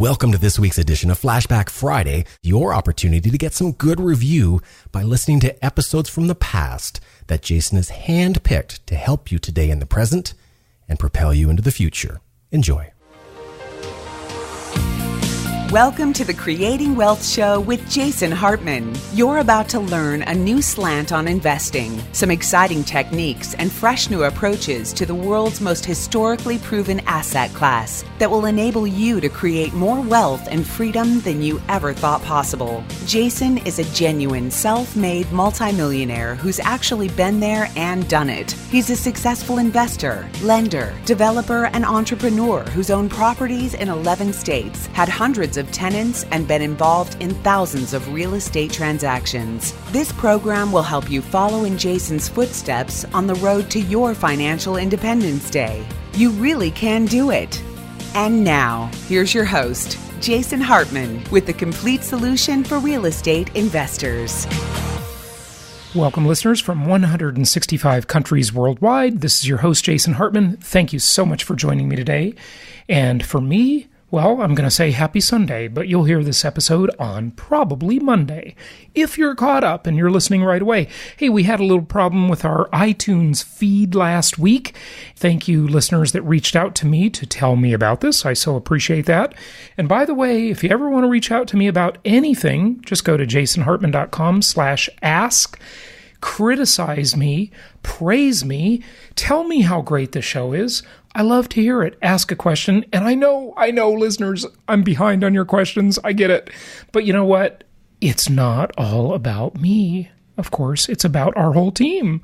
Welcome to this week's edition of Flashback Friday, your opportunity to get some good review by listening to episodes from the past that Jason has handpicked to help you today in the present and propel you into the future. Enjoy. Welcome to the Creating Wealth Show with Jason Hartman. You're about to learn a new slant on investing, some exciting techniques, and fresh new approaches to the world's most historically proven asset class that will enable you to create more wealth and freedom than you ever thought possible. Jason is a genuine self-made multimillionaire who's actually been there and done it. He's a successful investor, lender, developer, and entrepreneur who's owned properties in 11 states, had hundreds of tenants, and been involved in thousands of real estate transactions. This program will help you follow in Jason's footsteps on the road to your financial independence day. You really can do it. And now, here's your host, Jason Hartman, with the complete solution for real estate investors. Welcome, listeners from 165 countries worldwide. This is your host, Jason Hartman. Thank you so much for joining me today. And for me, well, I'm going to say happy Sunday, but you'll hear this episode on probably Monday, if you're caught up and you're listening right away. Hey, we had a little problem with our iTunes feed last week. Thank you, listeners that reached out to me to tell me about this. I so appreciate that. And by the way, if you ever want to reach out to me about anything, just go to jasonhartman.com/ask. Criticize me, praise me, tell me how great the show is. I love to hear it. Ask a question. And I know, listeners, I'm behind on your questions. I get it. But you know what? It's not all about me. Of course, it's about our whole team.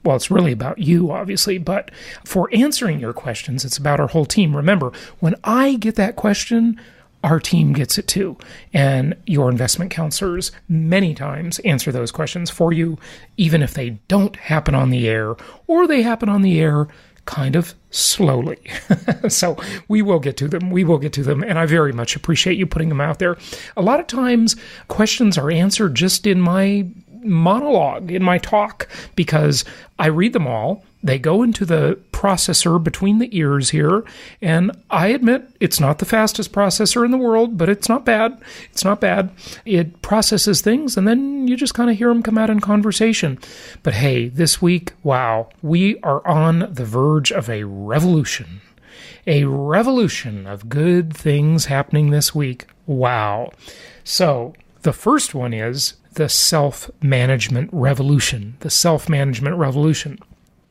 Well, it's really about you, obviously. But for answering your questions, it's about our whole team. Remember, when I get that question, our team gets it too. And your investment counselors many times answer those questions for you, even if they don't happen on the air, or they happen on the air kind of slowly. So we will get to them. And I very much appreciate you putting them out there. A lot of times questions are answered just in my monologue, in my talk, because I read them all. They go into the processor between the ears here, and I admit it's not the fastest processor in the world, but it's not bad. It processes things, and then you just kind of hear them come out in conversation. But hey, this week, wow, we are on the verge of a revolution of good things happening this week. Wow. So the first one is the self-management revolution.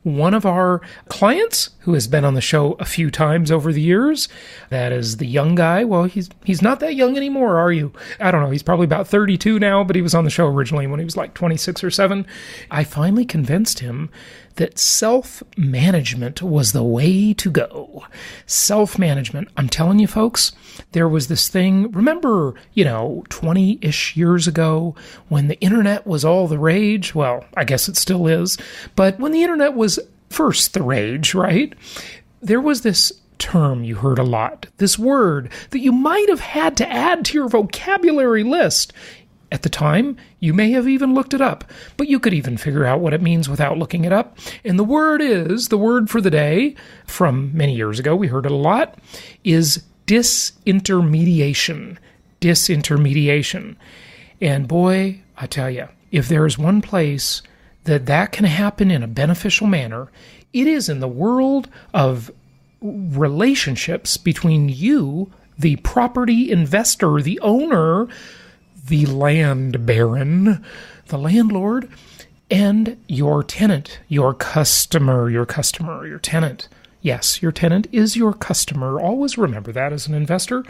One of our clients who has been on the show a few times over the years, that is the young guy. Well, he's not that young anymore, are you? I don't know. He's probably about 32 now, but he was on the show originally when he was like 26 or 7. I finally convinced him that self-management was the way to go. Self-management. I'm telling you, folks, there was this thing, remember, 20-ish years ago when the internet was all the rage? Well, I guess it still is. But when the internet was first the rage, right? There was this term you heard a lot, this word that you might have had to add to your vocabulary list. At the time, you may have even looked it up, but you could even figure out what it means without looking it up. And the word for the day from many years ago, we heard it a lot, is disintermediation. Disintermediation. And boy, I tell you, if there is one place that can happen in a beneficial manner, it is in the world of relationships between you, the property investor, the owner, the land baron, the landlord, and your tenant, your customer, your tenant. Yes, your tenant is your customer. Always remember that as an investor.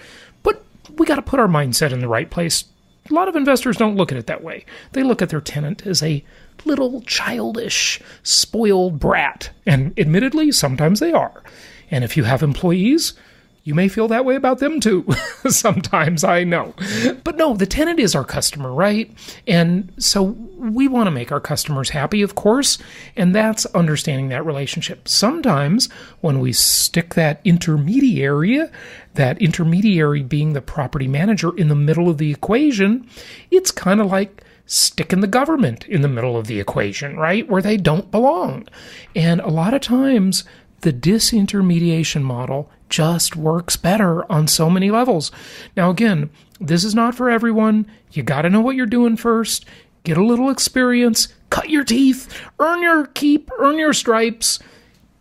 But we got to put our mindset in the right place. A lot of investors don't look at it that way. They look at their tenant as a little childish, spoiled brat. And admittedly, sometimes they are. And if you have employees, you may feel that way about them too. Sometimes, I know. But no, the tenant is our customer, right? And so we want to make our customers happy, of course, and that's understanding that relationship. Sometimes when we stick that intermediary being the property manager in the middle of the equation, it's kind of like sticking the government in the middle of the equation, right? Where they don't belong. And a lot of times, the disintermediation model just works better on so many levels. Now, again, this is not for everyone. You got to know what you're doing first. Get a little experience, cut your teeth, earn your keep, earn your stripes.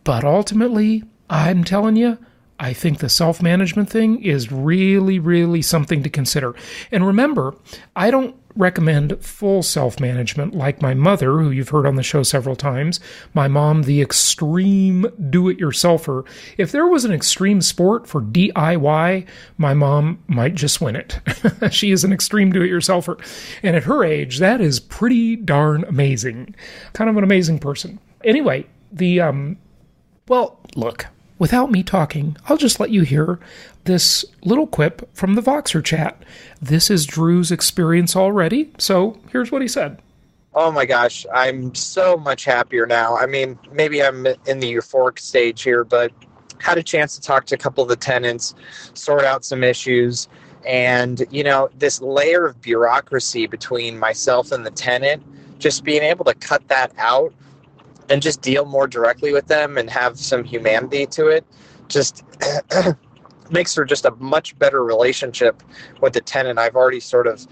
But ultimately, I'm telling you, I think the self-management thing is really, really something to consider. And remember, I don't recommend full self-management like my mother, who you've heard on the show several times, my mom, the extreme do-it-yourselfer. If there was an extreme sport for DIY, my mom might just win it. She is an extreme do-it-yourselfer. And at her age, that is pretty darn amazing. Kind of an amazing person. Anyway, well, look, without me talking, I'll just let you hear this little quip from the Voxer chat. This is Drew's experience already, so here's what he said. Oh my gosh, I'm so much happier now. I mean, maybe I'm in the euphoric stage here, but had a chance to talk to a couple of the tenants, sort out some issues, and, this layer of bureaucracy between myself and the tenant, just being able to cut that out and just deal more directly with them and have some humanity to it, just makes for just a much better relationship with the tenant. I've already sort of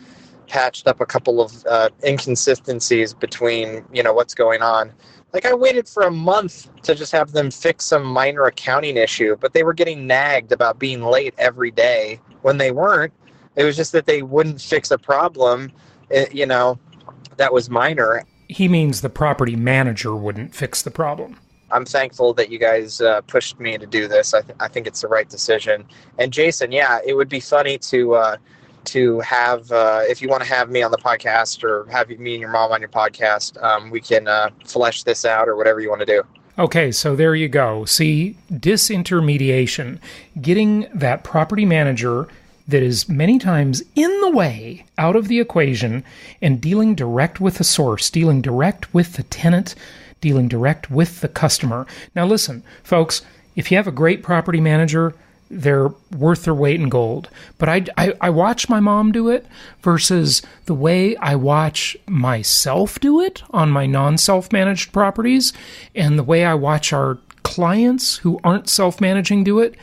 patched up a couple of inconsistencies between, what's going on. Like, I waited for a month to just have them fix some minor accounting issue, but they were getting nagged about being late every day when they weren't. It was just that they wouldn't fix a problem, that was minor. He means the property manager wouldn't fix the problem. I'm thankful that you guys pushed me to do this. I think it's the right decision. And Jason, yeah, it would be funny to have, if you want to have me on the podcast or have me and your mom on your podcast, we can flesh this out or whatever you want to do. Okay, so there you go. See, disintermediation, getting that property manager that is many times in the way out of the equation and dealing direct with the source, dealing direct with the tenant, dealing direct with the customer. Now listen, folks, if you have a great property manager, they're worth their weight in gold. But I watch my mom do it versus the way I watch myself do it on my non-self-managed properties and the way I watch our clients who aren't self-managing do it.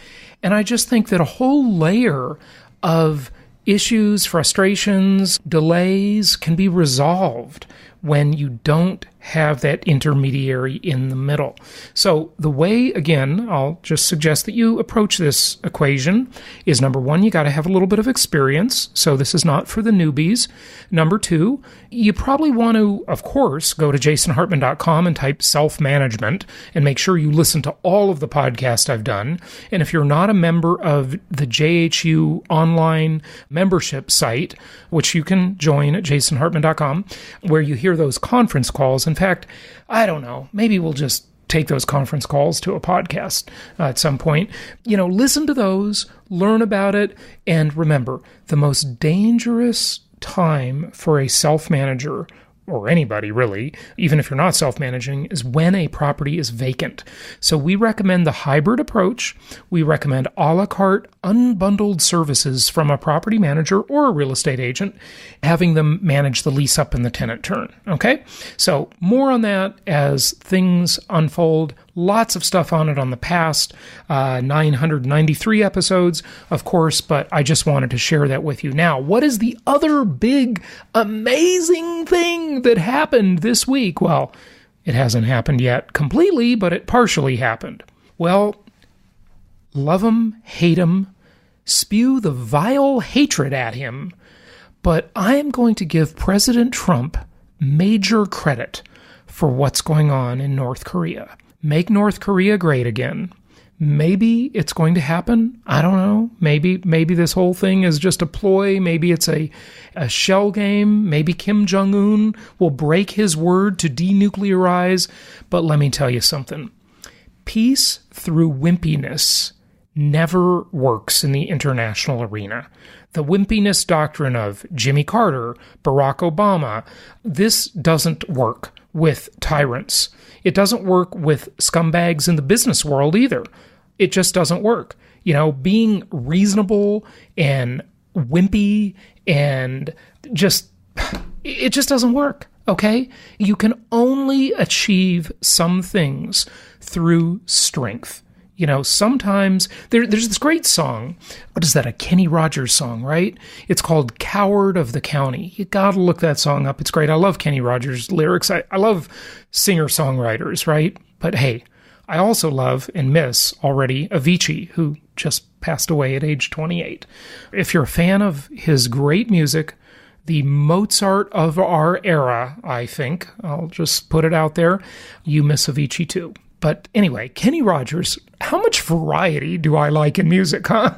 And I just think that a whole layer of issues, frustrations, delays can be resolved when you don't have that intermediary in the middle. So the way, again, I'll just suggest that you approach this equation is, number one, you got to have a little bit of experience. So this is not for the newbies. Number two, you probably want to, of course, go to jasonhartman.com and type self-management and make sure you listen to all of the podcasts I've done. And if you're not a member of the JHU online membership site, which you can join at jasonhartman.com, where you hear those conference calls. In fact, I don't know, maybe we'll just take those conference calls to a podcast at some point. Listen to those, learn about it, and remember, the most dangerous time for a self-manager, or anybody really, even if you're not self-managing, is when a property is vacant. So we recommend the hybrid approach. We recommend a la carte, unbundled services from a property manager or a real estate agent, having them manage the lease up and the tenant turn. Okay? So more on that as things unfold. Lots of stuff on it on the past 993 episodes, of course, but I just wanted to share that with you. Now, what is the other big, amazing thing that happened this week? Well, it hasn't happened yet completely, but it partially happened. Well, love him, hate him, spew the vile hatred at him, but I am going to give President Trump major credit for what's going on in North Korea. Make North Korea great again. Maybe it's going to happen. I don't know. Maybe this whole thing is just a ploy. Maybe it's a shell game. Maybe Kim Jong-un will break his word to denuclearize. But let me tell you something. Peace through wimpiness never works in the international arena. The wimpiness doctrine of Jimmy Carter, Barack Obama, this doesn't work with tyrants. It doesn't work with scumbags in the business world either. It just doesn't work. Being reasonable and wimpy and it just doesn't work, okay? You can only achieve some things through strength. You know, sometimes there's this great song. What is that? A Kenny Rogers song, right? It's called Coward of the County. You got to look that song up. It's great. I love Kenny Rogers' lyrics. I love singer-songwriters, right? But hey, I also love and miss already Avicii, who just passed away at age 28. If you're a fan of his great music, the Mozart of our era, I think, I'll just put it out there, you miss Avicii too. But anyway, Kenny Rogers, how much variety do I like in music, huh?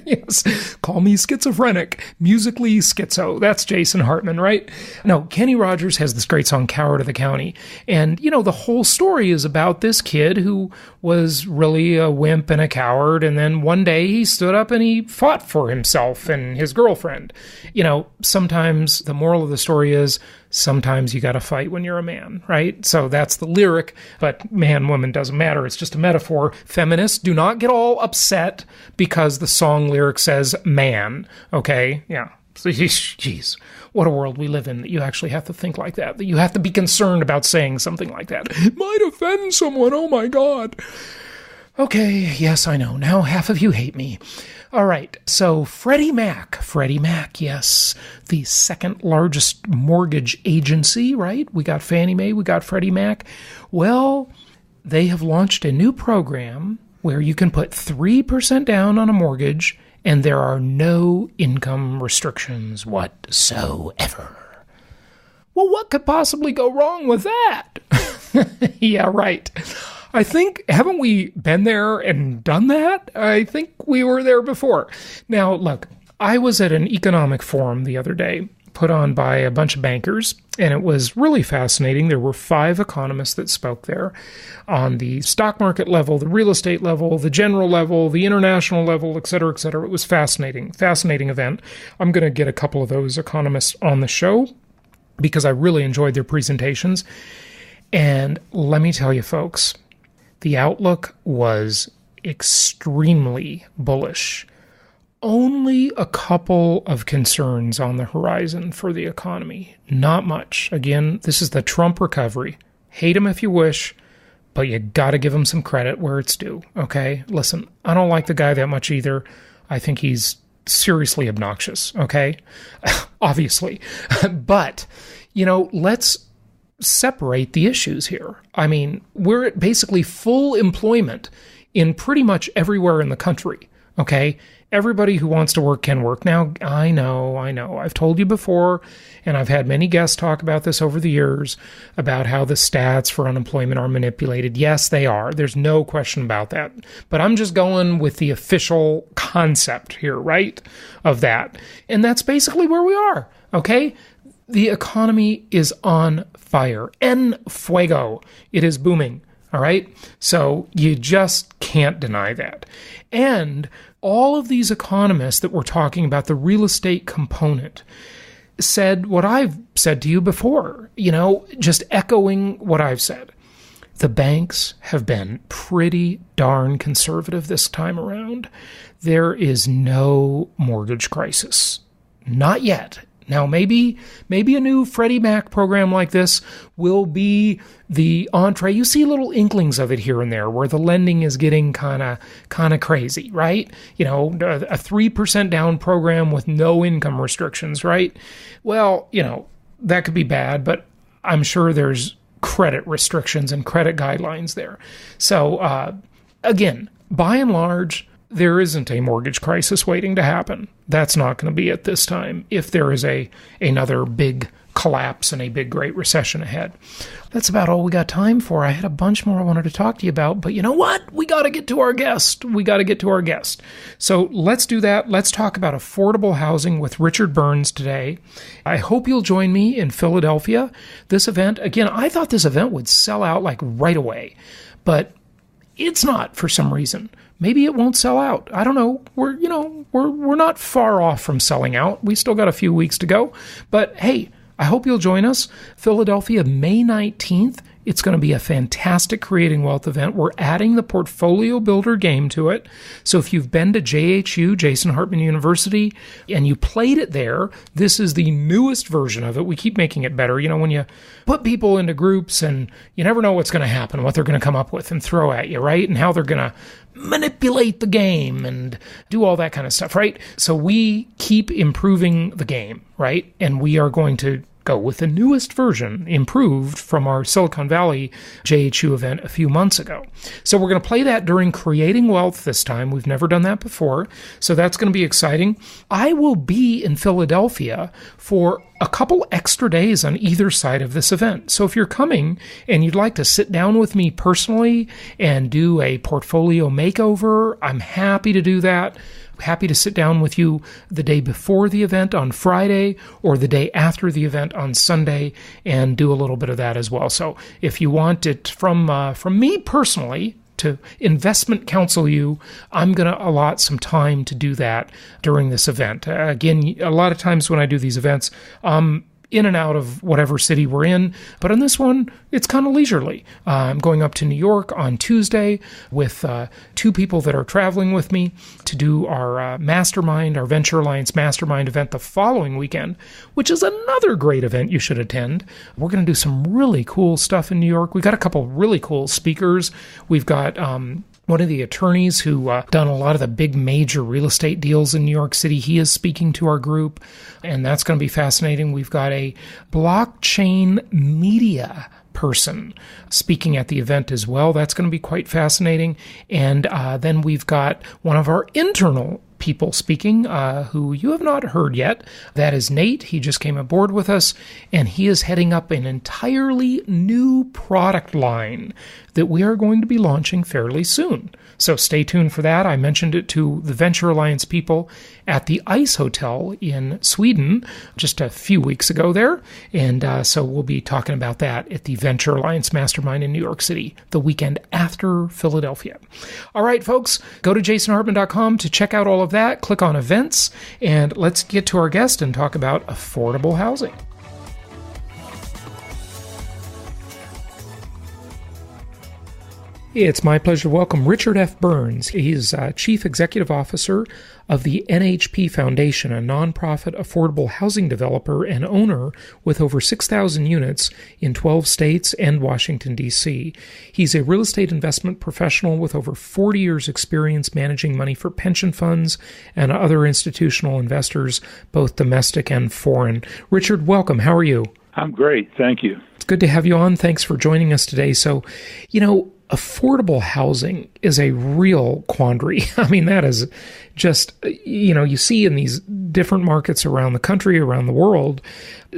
Yes, call me schizophrenic, musically schizo. That's Jason Hartman, right? No, Kenny Rogers has this great song, Coward of the County. And, you know, the whole story is about this kid who was really a wimp and a coward. And then one day he stood up and he fought for himself and his girlfriend. You know, sometimes the moral of the story is sometimes you got to fight when you're a man, right? So that's the lyric, but man, woman doesn't matter. It's just a metaphor. Feminists, do not get all upset because the song lyric says man, okay? Yeah. So, jeez, what a world we live in that you actually have to think like that you have to be concerned about saying something like that. It might offend someone, oh my God. Okay, yes, I know. Now half of you hate me. All right, so Freddie Mac, yes, the second largest mortgage agency, right? We got Fannie Mae, we got Freddie Mac. Well, they have launched a new program where you can put 3% down on a mortgage and there are no income restrictions whatsoever. Well, what could possibly go wrong with that? Yeah, right. I think, haven't we been there and done that? I think we were there before. Now, look, I was at an economic forum the other day, put on by a bunch of bankers, and it was really fascinating. There were 5 economists that spoke there on the stock market level, the real estate level, the general level, the international level, et cetera, et cetera. It was fascinating event. I'm going to get a couple of those economists on the show because I really enjoyed their presentations. And let me tell you, folks, the outlook was extremely bullish. Only a couple of concerns on the horizon for the economy. Not much. Again, this is the Trump recovery. Hate him if you wish, but you got to give him some credit where it's due, okay? Listen, I don't like the guy that much either. I think he's seriously obnoxious, okay? Obviously. But, you know, let's separate the issues here. I mean, we're at basically full employment in pretty much everywhere in the country, okay? Everybody who wants to work can work. Now, I know. I've told you before, and I've had many guests talk about this over the years, about how the stats for unemployment are manipulated. Yes, they are. There's no question about that. But I'm just going with the official concept here, right, of that. And that's basically where we are, okay? The economy is on fire. En fuego. It is booming. All right? So you just can't deny that. And all of these economists that were talking about the real estate component said what I've said to you before, you know, just echoing what I've said. The banks have been pretty darn conservative this time around. There is no mortgage crisis. Not yet. Now, maybe a new Freddie Mac program like this will be the entree. You see little inklings of it here and there where the lending is getting kind of crazy, right? You know, a 3% down program with no income restrictions, right? Well, you know, that could be bad, but I'm sure there's credit restrictions and credit guidelines there. So, again, by and large, there isn't a mortgage crisis waiting to happen. That's not going to be it this time if there is another big collapse and a big Great Recession ahead. That's about all we got time for. I had a bunch more I wanted to talk to you about, but you know what? We got to get to our guest. So let's do that. Let's talk about affordable housing with Richard Burns today. I hope you'll join me in Philadelphia. This event, again, I thought this event would sell out like right away, but it's not for some reason. Maybe it won't sell out. I don't know. We're not far off from selling out. We still got a few weeks to go. But hey, I hope you'll join us. Philadelphia, May 19th. It's going to be a fantastic Creating Wealth event. We're adding the Portfolio Builder game to it. So if you've been to JHU, Jason Hartman University, and you played it there, this is the newest version of it. We keep making it better. You know, when you put people into groups and you never know what's going to happen, what they're going to come up with and throw at you, right? And how they're going to manipulate the game and do all that kind of stuff, right? So we keep improving the game, right? And we are going to go with the newest version, improved from our Silicon Valley JHU event a few months ago. So we're going to play that during Creating Wealth this time. We've never done that before, so that's going to be exciting. I will be in Philadelphia for a couple extra days on either side of this event. So if you're coming and you'd like to sit down with me personally and do a portfolio makeover, I'm happy to do that. Happy to sit down with you the day before the event on Friday or the day after the event on Sunday and do a little bit of that as well. So if you want it from me personally to investment counsel you, I'm going to allot some time to do that during this event. Again, a lot of times when I do these events, in and out of whatever city we're in. But on this one, it's kind of leisurely. I'm going up to New York on Tuesday with two people that are traveling with me to do our mastermind, our Venture Alliance mastermind event the following weekend, which is another great event you should attend. We're going to do some really cool stuff in New York. We've got a couple really cool speakers. We've got one of the attorneys who done a lot of the big major real estate deals in New York City. He is speaking to our group, and that's going to be fascinating. We've got a blockchain media person speaking at the event as well. That's going to be quite fascinating. And then we've got one of our internal people speaking, who you have not heard yet. That is Nate. He just came aboard with us, and he is heading up an entirely new product line that we are going to be launching fairly soon. So stay tuned for that. I mentioned it to the Venture Alliance people at the Ice Hotel in Sweden just a few weeks ago there. And so we'll be talking about that at the Venture Alliance Mastermind in New York City the weekend after Philadelphia. All right, folks, go to jasonhartman.com to check out all of that. Click on events, and let's get to our guest and talk about affordable housing. It's my pleasure to welcome Richard F. Burns. He's Chief Executive Officer of the NHP Foundation, a nonprofit affordable housing developer and owner with over 6,000 units in 12 states and Washington, D.C. He's a real estate investment professional with over 40 years' experience managing money for pension funds and other institutional investors, both domestic and foreign. Richard, welcome. How are you? I'm great. Thank you. It's good to have you on. Thanks for joining us today. So, affordable housing is a real quandary. I mean, that is just, you see in these different markets around the country, around the world,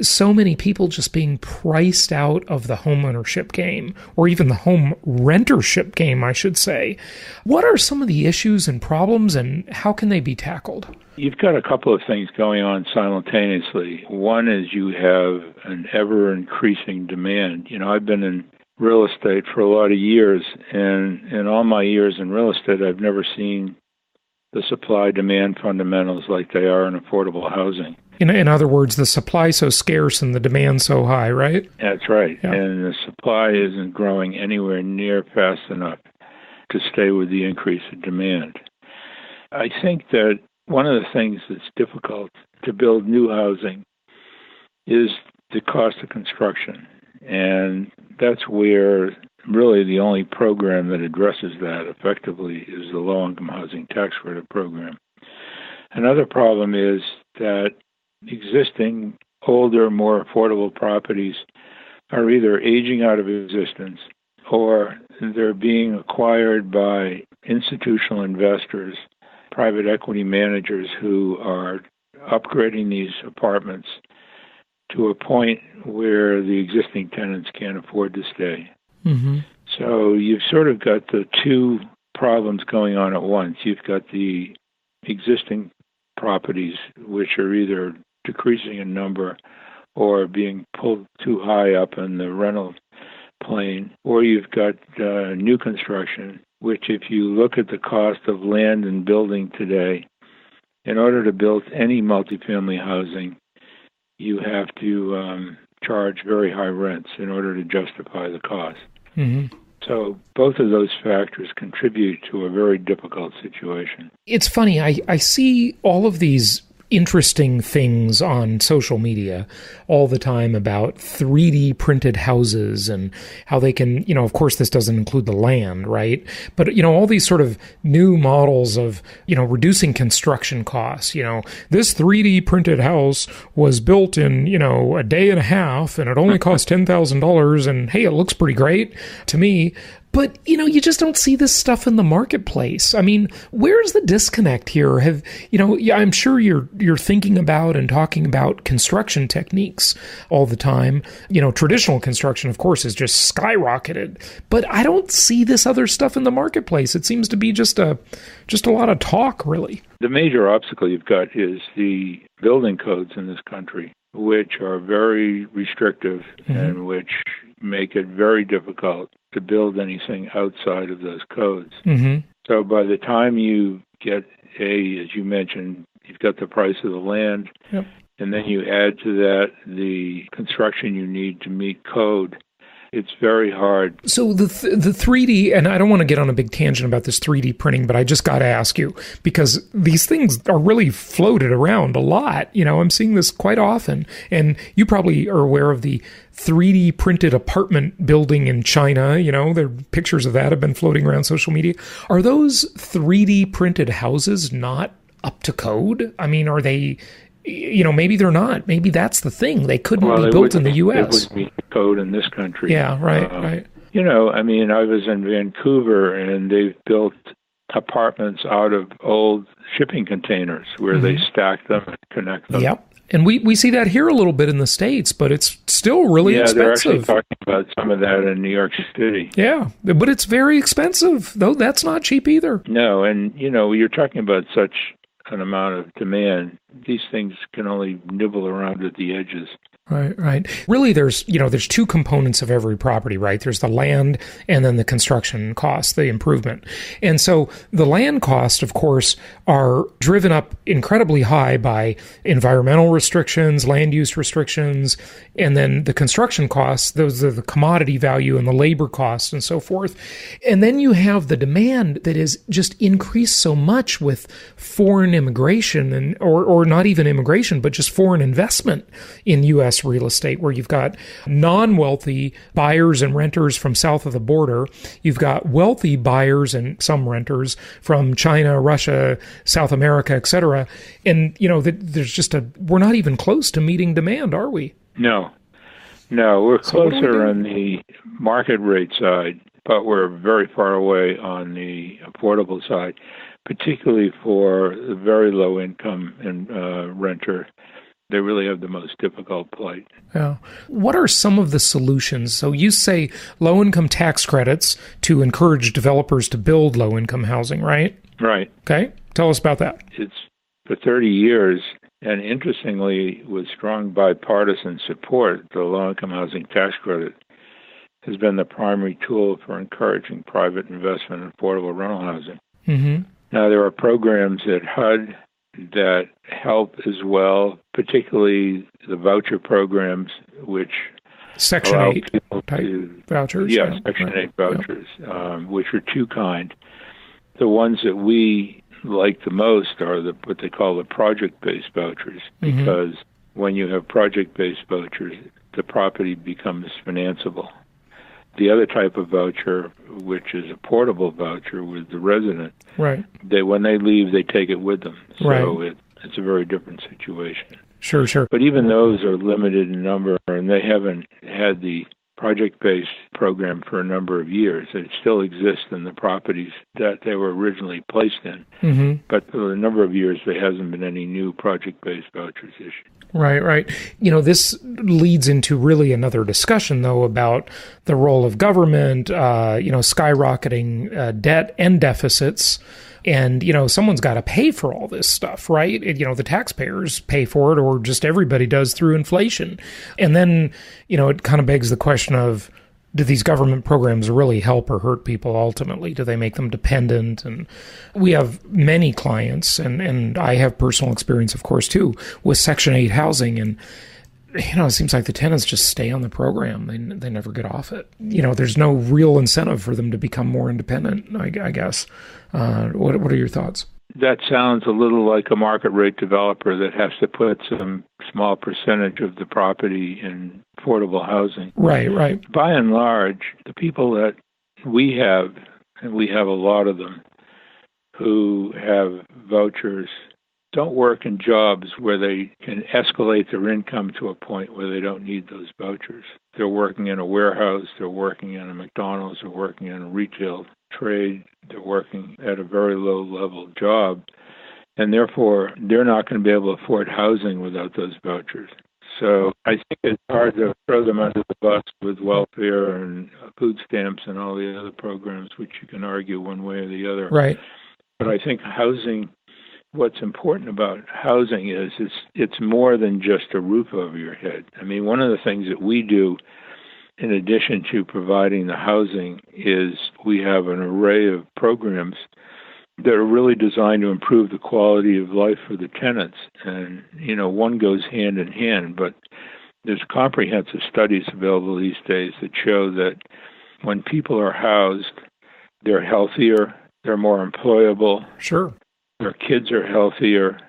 so many people just being priced out of the homeownership game, or even the home rentership game, I should say. What are some of the issues and problems, and how can they be tackled? You've got a couple of things going on simultaneously. One is you have an ever-increasing demand. I've been in real estate for a lot of years, and in all my years in real estate, I've never seen the supply-demand fundamentals like they are in affordable housing. In other words, the supply so scarce and the demand so high, right? That's right. Yeah. And the supply isn't growing anywhere near fast enough to stay with the increase in demand. I think that one of the things that's difficult to build new housing is the cost of construction. And that's where really the only program that addresses that effectively is the low-income housing tax credit program. Another problem is that existing, older, more affordable properties are either aging out of existence or they're being acquired by institutional investors, private equity managers who are upgrading these apartments to a point where the existing tenants can't afford to stay. Mm-hmm. So you've sort of got the two problems going on at once. You've got the existing properties, which are either decreasing in number or being pulled too high up in the rental plane, or you've got new construction, which if you look at the cost of land and building today, in order to build any multifamily housing, you have to charge very high rents in order to justify the cost. Mm-hmm. So both of those factors contribute to a very difficult situation. It's funny, I see all of these interesting things on social media all the time about 3D printed houses and how they can, of course this doesn't include the land, right? But, all these sort of new models of, reducing construction costs. This 3D printed house was built in, a day and a half and it only cost $10,000 and hey, it looks pretty great to me. But, you just don't see this stuff in the marketplace. I mean, where's the disconnect here? I'm sure you're thinking about and talking about construction techniques all the time. Traditional construction, of course, is just skyrocketed. But I don't see this other stuff in the marketplace. It seems to be just a lot of talk, really. The major obstacle you've got is the building codes in this country, which are very restrictive and which make it very difficult to build anything outside of those codes. Mm-hmm. So by the time you get as you mentioned, you've got the price of the land, yep. and then you add to that the construction you need to meet code. It's very hard. So the 3D, and I don't want to get on a big tangent about this 3D printing, but I just got to ask you, because these things are really floated around a lot. I'm seeing this quite often. And you probably are aware of the 3D printed apartment building in China. There pictures of that have been floating around social media. Are those 3D printed houses not up to code? I mean, are they... maybe they're not. Maybe that's the thing. They couldn't be built in the U.S. It wouldn't meet the code in this country. Yeah, right. I was in Vancouver, and they've built apartments out of old shipping containers where they stack them and connect them. Yep. And we see that here a little bit in the States, but it's still really expensive. They're actually talking about some of that in New York City. Yeah, but it's very expensive, though. That's not cheap either. No, and, you're talking about such an amount of demand. These things can only nibble around at the edges. Right. Really, there's two components of every property, right? There's the land and then the construction cost, the improvement. And so the land costs, of course, are driven up incredibly high by environmental restrictions, land use restrictions, and then the construction costs, those are the commodity value and the labor costs and so forth. And then you have the demand that is just increased so much with foreign immigration or not even immigration, but just foreign investment in U.S. real estate, where you've got non-wealthy buyers and renters from south of the border. You've got wealthy buyers and some renters from China, Russia, South America, etc. And, there's we're not even close to meeting demand, are we? No, we're closer on the market rate side, but we're very far away on the affordable side, particularly for the very low income and renter. They really have the most difficult plight. Yeah. What are some of the solutions? So you say low-income tax credits to encourage developers to build low-income housing, right? Right. Okay. Tell us about that. It's for 30 years, and interestingly, with strong bipartisan support, the low-income housing tax credit has been the primary tool for encouraging private investment in affordable rental housing. Mm-hmm. Now, there are programs at HUD that help as well, particularly the voucher programs, which Section 8 type vouchers. Yeah, Section 8 vouchers, which are two kind. The ones that we like the most are what they call the project-based vouchers, because when you have project-based vouchers, the property becomes financeable. The other type of voucher, which is a portable voucher with the resident, right? When they leave, they take it with them. So right. It's a very different situation. Sure. But even those are limited in number, and they haven't had the project-based program for a number of years. It still exists in the properties that they were originally placed in. Mm-hmm. But for a number of years, there hasn't been any new project-based vouchers issued. Right. This leads into really another discussion, though, about the role of government, skyrocketing debt and deficits. And, someone's got to pay for all this stuff, right? The taxpayers pay for it, or just everybody does through inflation. And then, it kind of begs the question of, do these government programs really help or hurt people ultimately? Do they make them dependent? And we have many clients, and I have personal experience, of course, too, with Section 8 housing. And it seems like the tenants just stay on the program. They never get off it. There's no real incentive for them to become more independent, I guess. What are your thoughts? That sounds a little like a market rate developer that has to put some small percentage of the property in affordable housing. Right. By and large, the people that we have, and we have a lot of them, who have vouchers, don't work in jobs where they can escalate their income to a point where they don't need those vouchers. They're working in a warehouse, they're working in a McDonald's, they're working in a retail trade, they're working at a very low-level job, and therefore they're not going to be able to afford housing without those vouchers. So I think it's hard to throw them under the bus with welfare and food stamps and all the other programs, which you can argue one way or the other. Right. But I think housing, what's important about housing is it's more than just a roof over your head. I mean, one of the things that we do in addition to providing the housing is we have an array of programs that are really designed to improve the quality of life for the tenants. And, one goes hand in hand, but there's comprehensive studies available these days that show that when people are housed, they're healthier, they're more employable. Sure. Their kids are healthier,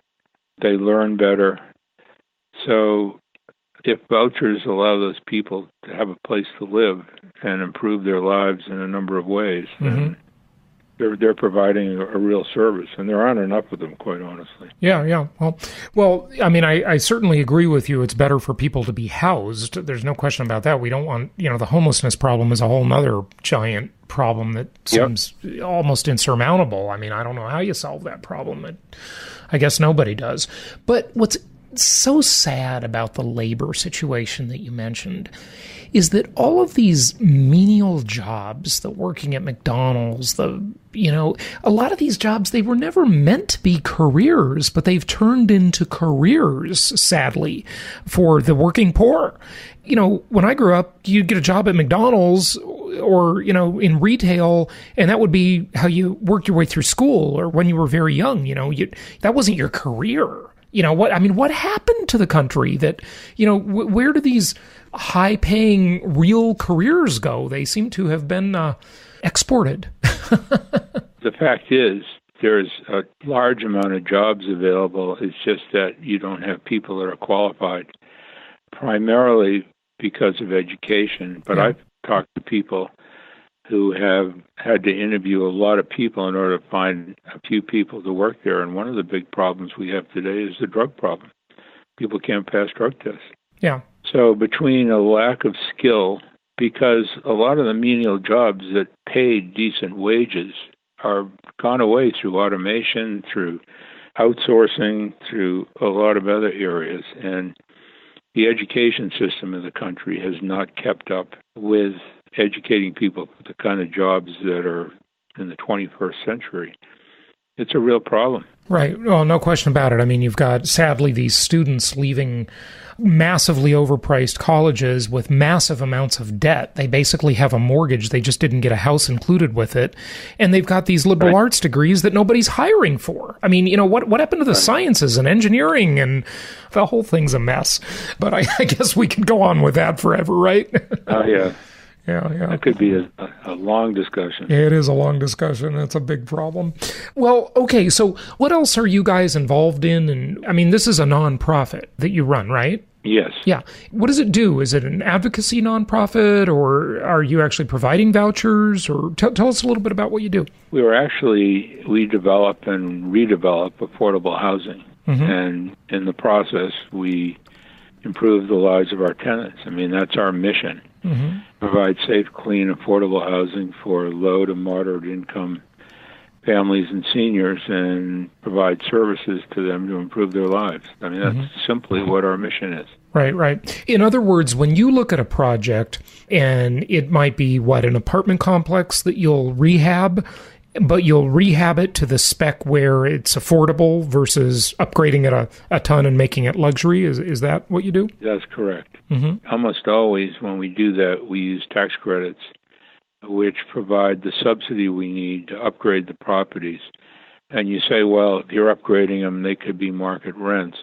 they learn better. So if vouchers allow those people to have a place to live and improve their lives in a number of ways, then they're providing a real service, and there aren't enough of them, quite honestly. Yeah. Well, I mean, I certainly agree with you. It's better for people to be housed. There's no question about that. We don't want, the homelessness problem is a whole nother giant problem that seems almost insurmountable. I mean, I don't know how you solve that problem. I guess nobody does. But what's so sad about the labor situation that you mentioned is that all of these menial jobs, the working at McDonald's, a lot of these jobs, they were never meant to be careers, but they've turned into careers, sadly, for the working poor. When I grew up, you'd get a job at McDonald's or, in retail, and that would be how you worked your way through school, or when you were very young, that wasn't your career. What happened to the country that, where do these high-paying real careers go? They seem to have been exported. The fact is, there's a large amount of jobs available. It's just that you don't have people that are qualified, primarily because of education. But I've talked to people who have had to interview a lot of people in order to find a few people to work there. And one of the big problems we have today is the drug problem. People can't pass drug tests. Yeah. So between a lack of skill, because a lot of the menial jobs that paid decent wages are gone away through automation, through outsourcing, through a lot of other areas. And the education system in the country has not kept up with educating people for the kind of jobs that are in the 21st century. It's a real problem. Right. Well, no question about it. I mean, you've got, sadly, these students leaving massively overpriced colleges with massive amounts of debt. They basically have a mortgage. They just didn't get a house included with it. And they've got these liberal arts degrees that nobody's hiring for. I mean, what happened to the sciences and engineering? And the whole thing's a mess. But I guess we could go on with that forever, right? Oh, yeah. Yeah. That could be a long discussion. It is a long discussion. It's a big problem. Well, okay, so what else are you guys involved in? And I mean, this is a nonprofit that you run, right? Yes. Yeah. What does it do? Is it an advocacy nonprofit, or are you actually providing vouchers? Or tell us a little bit about what you do. We develop and redevelop affordable housing. Mm-hmm. And in the process, we improve the lives of our tenants. I mean, that's our mission. Mm-hmm. Provide safe, clean, affordable housing for low to moderate income families and seniors, and provide services to them to improve their lives. I mean, that's simply what our mission is. Right. In other words, when you look at a project, and it might be, an apartment complex that you'll rehab, but you'll rehab it to the spec where it's affordable versus upgrading it a ton and making it luxury. Is that what you do? That's correct. Mm-hmm. Almost always when we do that, we use tax credits, which provide the subsidy we need to upgrade the properties. And you say, well, if you're upgrading them, they could be market rents.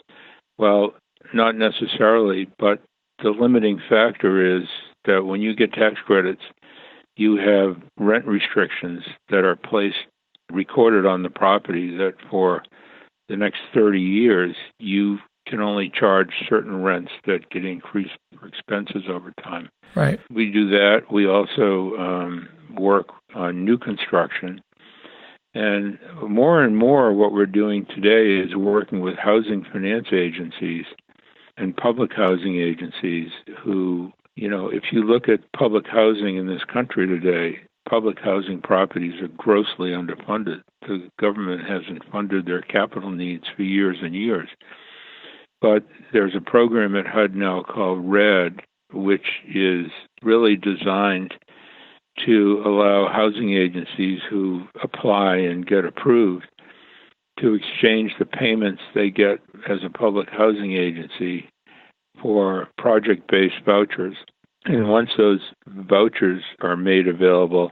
Well, not necessarily, but the limiting factor is that when you get tax credits, you have rent restrictions that are recorded on the property that for the next 30 years, you can only charge certain rents that get increased for expenses over time. Right. We do that. We also work on new construction. And more what we're doing today is working with housing finance agencies and public housing agencies who, if you look at public housing in this country today, public housing properties are grossly underfunded. The government hasn't funded their capital needs for years and years. But there's a program at HUD now called RED, which is really designed to allow housing agencies who apply and get approved to exchange the payments they get as a public housing agency for project-based vouchers. And once those vouchers are made available,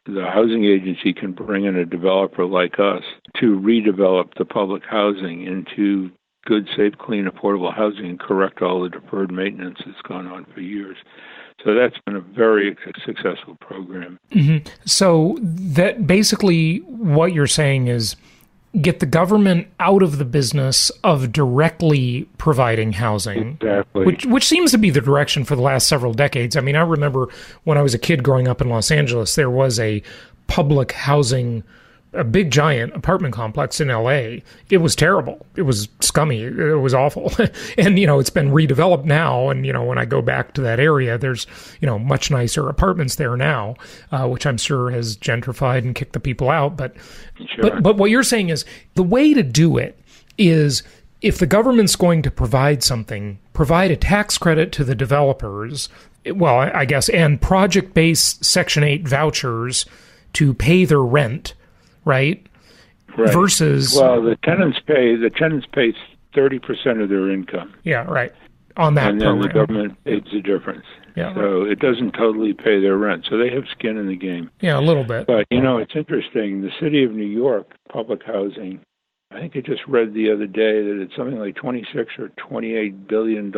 the housing agency can bring in a developer like us to redevelop the public housing into good, safe, clean, affordable housing and correct all the deferred maintenance that's gone on for years. So that's been a very successful program. Mm-hmm. So that basically what you're saying is get the government out of the business of directly providing housing, exactly. which seems to be the direction for the last several decades. I mean, I remember when I was a kid growing up in Los Angeles, there was a public housing, a big giant apartment complex in LA. It was terrible. It was scummy. It was awful. And, it's been redeveloped now. And, when I go back to that area, there's, much nicer apartments there now, which I'm sure has gentrified and kicked the people out. But, sure. but what you're saying is the way to do it is if the government's going to provide something, provide a tax credit to the developers, well, I guess, and project-based Section 8 vouchers to pay their rent, right? Versus the tenants pay 30% of their income. Yeah, right. On that and then program. the government pays the difference. Yeah. So it doesn't totally pay their rent. So they have skin in the game. Yeah, a little bit. But it's interesting. The city of New York public housing, I think I just read the other day that it's something like $26 or $28 billion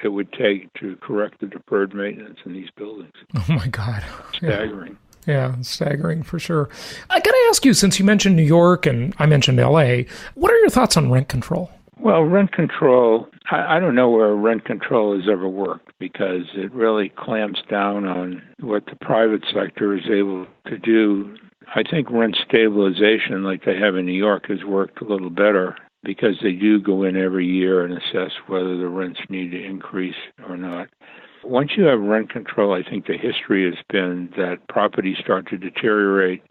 it would take to correct the deferred maintenance in these buildings. Oh my God. Staggering. Yeah, staggering for sure. I got to ask you, since you mentioned New York and I mentioned LA, what are your thoughts on rent control? Well, rent control, I don't know where rent control has ever worked because it really clamps down on what the private sector is able to do. I think rent stabilization, like they have in New York, has worked a little better because they do go in every year and assess whether the rents need to increase or not. Once you have rent control, I think the history has been that properties start to deteriorate.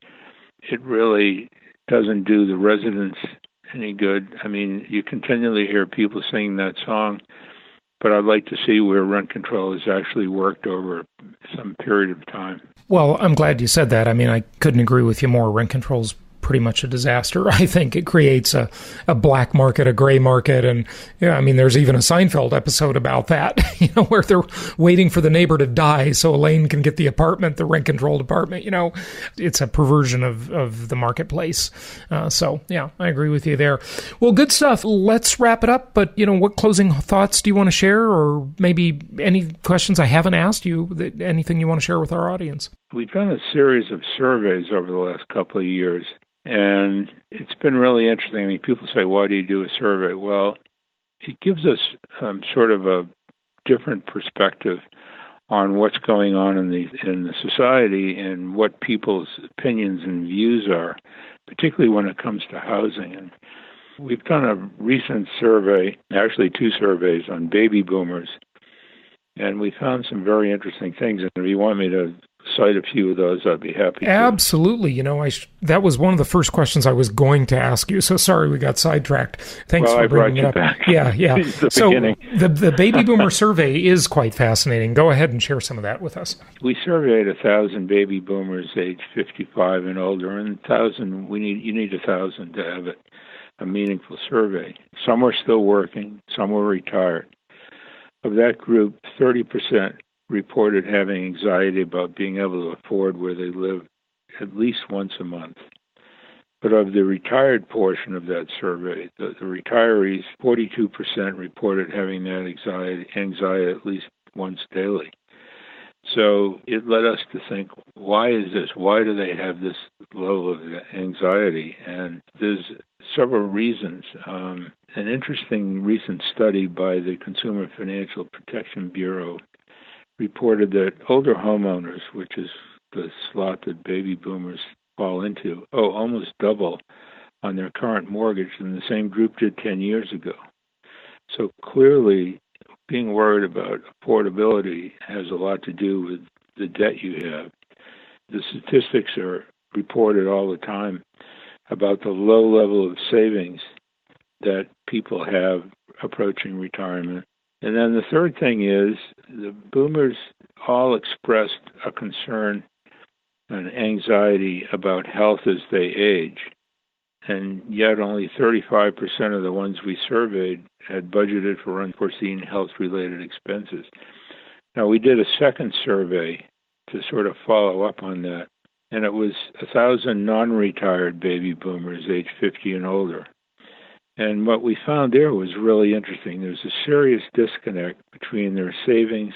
It really doesn't do the residents any good. I mean, you continually hear people singing that song, but I'd like to see where rent control has actually worked over some period of time. Well, I'm glad you said that. I mean, I couldn't agree with you more. Rent control's pretty much a disaster. I think it creates a black market, a gray market. And there's even a Seinfeld episode about that, where they're waiting for the neighbor to die so Elaine can get the apartment, the rent controlled apartment. It's a perversion of the marketplace. So yeah, I agree with you there. Well, good stuff. Let's wrap it up. But what closing thoughts do you want to share, or maybe any questions I haven't asked you, anything you want to share with our audience? We've done a series of surveys over the last couple of years. And it's been really interesting. I mean, people say, why do you do a survey? Well, it gives us sort of a different perspective on what's going on in the society and what people's opinions and views are, particularly when it comes to housing. And we've done a recent survey, actually 2 surveys on baby boomers, and we found some very interesting things. And if you want me to cite a few of those, I'd be happy to. Absolutely. That was one of the first questions I was going to ask you. So sorry we got sidetracked. Thanks for bringing it up. Back. Yeah. So beginning. the baby boomer survey is quite fascinating. Go ahead and share some of that with us. We surveyed 1,000 baby boomers age 55 and older, and you need 1,000 to have a meaningful survey. Some are still working, some were retired. Of that group, 30% reported having anxiety about being able to afford where they live at least once a month. But of the retired portion of that survey, the retirees, 42% reported having that anxiety at least once daily. So it led us to think, why is this? Why do they have this level of anxiety? And there's several reasons. An interesting recent study by the Consumer Financial Protection Bureau reported that older homeowners, which is the slot that baby boomers fall into, almost double on their current mortgage than the same group did 10 years ago. So clearly, being worried about affordability has a lot to do with the debt you have. The statistics are reported all the time about the low level of savings that people have approaching retirement. And then the third thing is the boomers all expressed a concern and anxiety about health as they age. And yet only 35% of the ones we surveyed had budgeted for unforeseen health-related expenses. Now, we did a second survey to sort of follow up on that, and it was 1,000 non-retired baby boomers aged 50 and older. And what we found there was really interesting. There's a serious disconnect between their savings,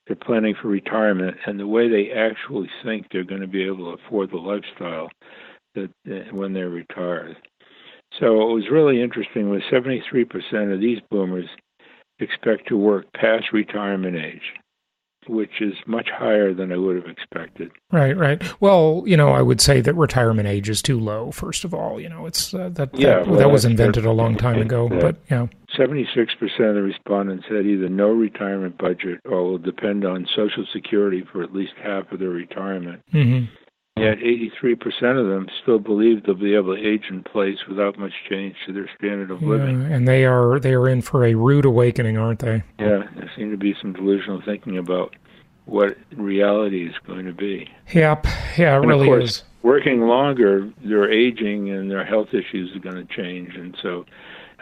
their planning for retirement, and the way they actually think they're going to be able to afford the lifestyle that when they're retired. So what was really interesting was 73% of these boomers expect to work past retirement age, which is much higher than I would have expected. Right. Well, I would say that retirement age is too low, first of all. It's that was invented a long time ago. But 76% of the respondents had either no retirement budget or will depend on Social Security for at least half of their retirement. Mm-hmm. Yet 83% of them still believe they'll be able to age in place without much change to their standard of living. And they are in for a rude awakening, aren't they? Yeah, there seems to be some delusional thinking about what reality is going to be. Yep, yeah, it and really of course, is. Working longer, their aging and their health issues are going to change. And so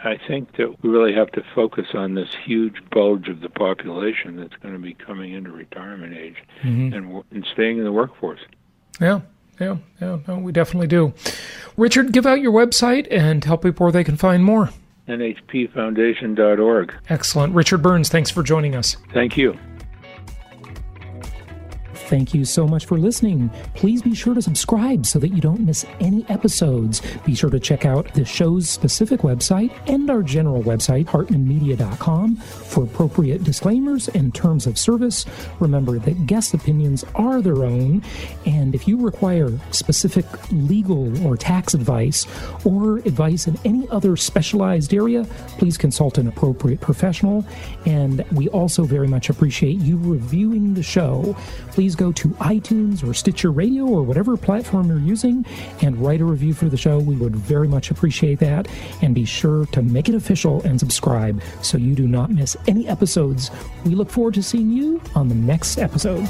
I think that we really have to focus on this huge bulge of the population that's going to be coming into retirement age and staying in the workforce. Yeah, no, we definitely do. Richard, give out your website and tell people where they can find more. NHPFoundation.org. Excellent. Richard Burns, thanks for joining us. Thank you. Thank you so much for listening. Please be sure to subscribe so that you don't miss any episodes. Be sure to check out the show's specific website and our general website, hartmanmedia.com, for appropriate disclaimers and terms of service. Remember that guest opinions are their own, and if you require specific legal or tax advice or advice in any other specialized area, please consult an appropriate professional. And we also very much appreciate you reviewing the show. Please go to iTunes or Stitcher Radio or whatever platform you're using and write a review for the show. We would very much appreciate that. And be sure to make it official and subscribe so you do not miss any episodes. We look forward to seeing you on the next episode.